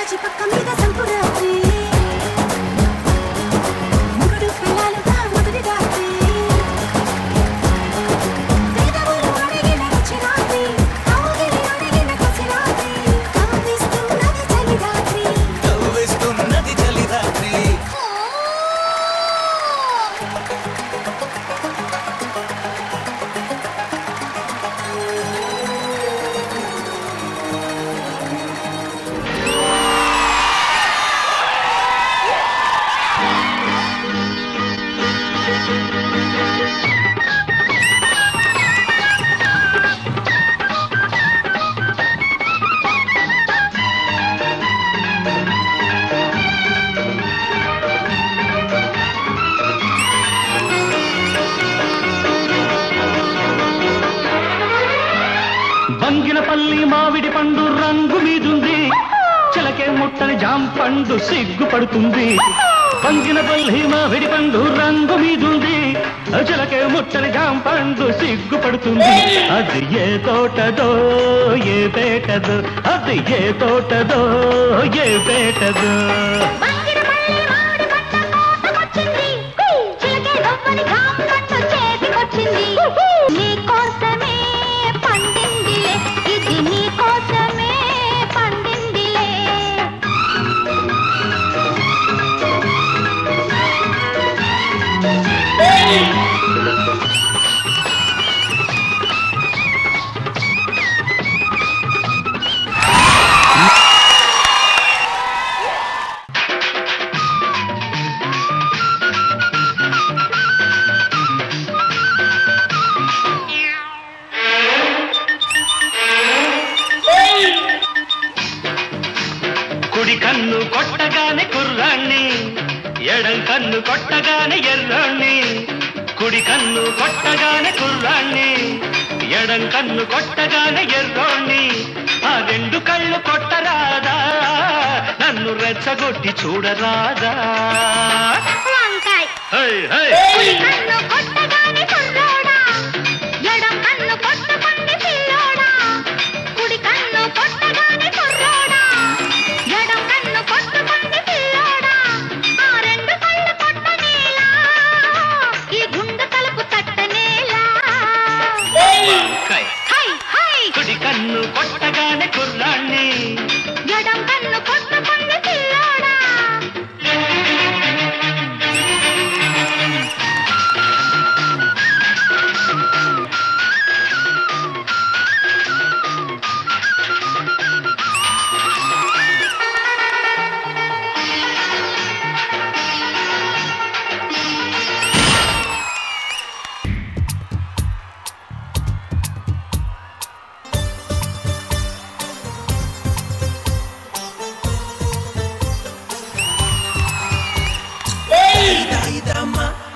దాచి పక్క మీద సంకురాత్రి ముగుడు పిల్లలుగా మొదటి రాత్రి పేదవులు అడిగిన వచ్చిరాత్రి కావుగిరి అడిగిన కసిరాత్రి కవ్విస్తున్నది చలి రాత్రి కవ్విస్తున్నది చలి రాత్రి బంగినపల్లి మామిడి పండు రంగు మీదుంది చిలకే ముట్టని జాంపండు సిగ్గుపడుతుంది బంగినపల్లి మామిడి పండు రంగు మీదుంది చిలకే ముట్టని జాంపండు సిగ్గుపడుతుంది అది ఏ తోటదో ఏ పేటదో అది ఏ తోటదో ఏ పేటదో కుడి కన్ను కొట్టగానే కుర్రాణ్ణి ఎడం కన్ను కొట్టగానే ఎర్రాణ్ణి కుడి కన్ను కొట్టగానే కుర్రాణ్ణి ఎడం కన్ను కొట్టగానే ఎర్రాణ్ణి ఆ రెండు కళ్ళు కొట్టరాదా నన్ను రెచ్చగొట్టి చూడరాదా కుడి కన్ను కొట్టగానే కుర్రాణ్ణి ఎడం కన్ను కొట్టగానే పిల్లోడా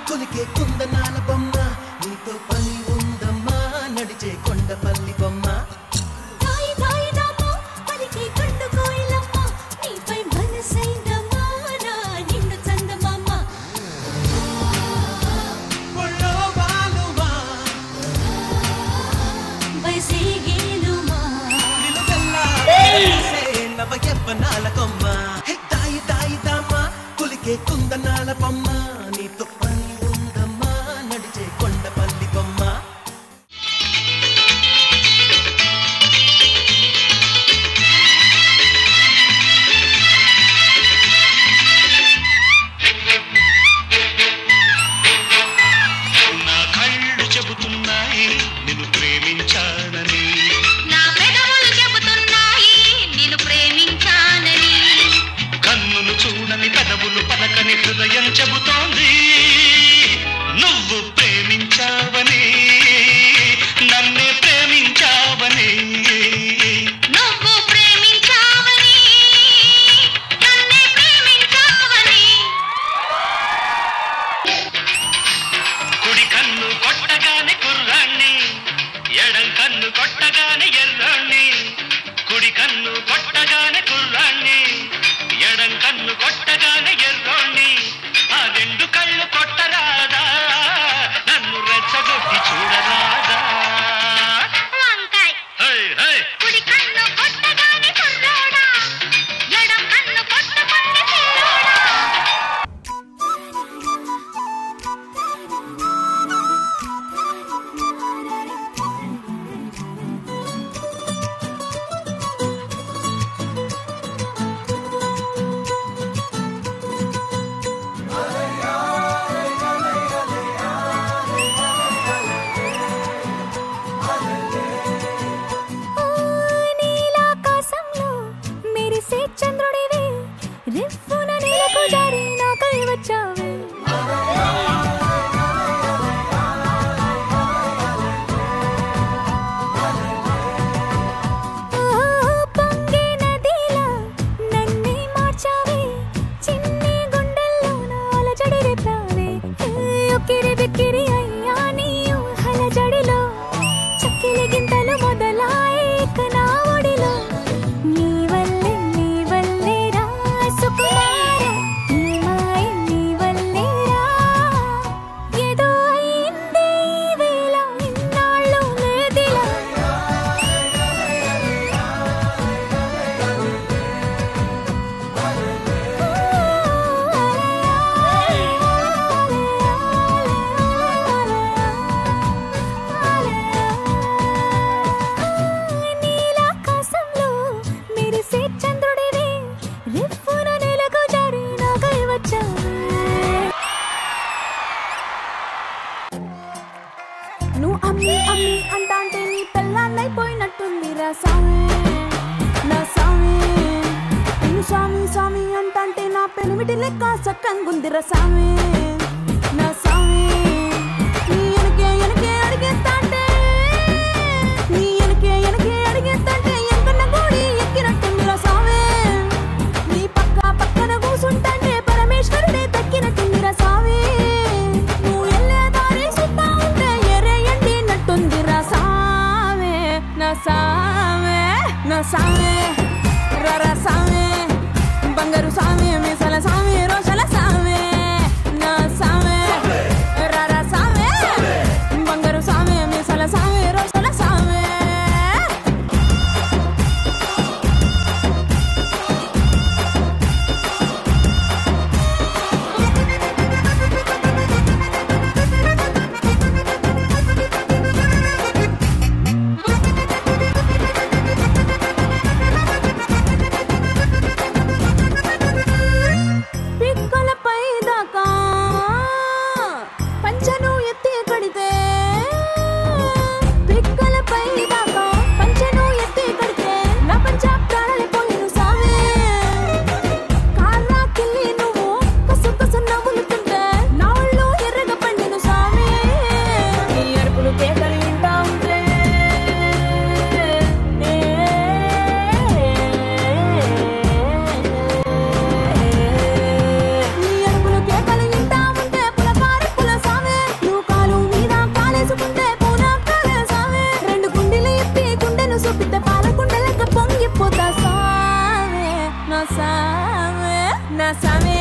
కొలికే కుందనాల బొమ్మ నీతో పని ఉందమ్మా నడిచే కొండపల్లి బొమ్మ నవయవ్వనాల కొమ్మ దాయి దాయి దామా కొలికే కుందనాల బొమ్మ నీతో పని ఉందమ్మా నడిచే కొండపల్లి బొమ్మ నా కళ్ళు చెబుతున్నాయి నిన్ను ప్రేమించానని నా పెదవులు చెబుతున్నాయి నిన్ను ప్రేమించానని కన్నులు చూడని పెదవులు పలకని హృదయం చెబుతోంది పెనిమిటి లెక్క సక్కంగుందిర సామి నా సామి నీ ఎనకే ఎనకే అడిగేస్తాంటే నీ ఎనకే ఎనకే అడిగేస్తాంటే ఎంకన్న గోడి ఎక్కినట్టుందిర సామి నీ పక్కన కూసుంటాంటే పరమేశ్వరుడే తక్కినట్టుందిర సామి నువ్వు ఎల్లే దారి సుత్తా ఉంటే ఎరే ఎండినట్టుందిర సామి నా సామి నా సామి రర సామి బంగారు సామి మీసల సామి రోషల సామి నా సామి రర సామి బంగారు సామి మీసల సామి రోషల సామి పిక్కలపై దాకా పంచను ఎత్తి కడితే పిక్కలపై దాకా పంచను ఎత్తి కడితే నా పంచ ప్రాణాలు పోయిను సామి కాళ్ళ కిల్లి నువ్వు కసు కసు నవ్వులుతుంటే నా ఒళ్ళు ఎర్రగా పండిను సామి నీ అరుపులు కేకలు వింటా ఉంటే నీ అరుపులు కేకలు వింటా ఉంటే పులపారి పుల సామి నువ్వు కాలు మీద కాలేసుకుంటే పూనా కాలే సామి రెండు గుండెలు ఇప్పి గుండెను చూపితే పాల గుండె లెక్క పొంగిపోతా సామి నా సామి నా సామి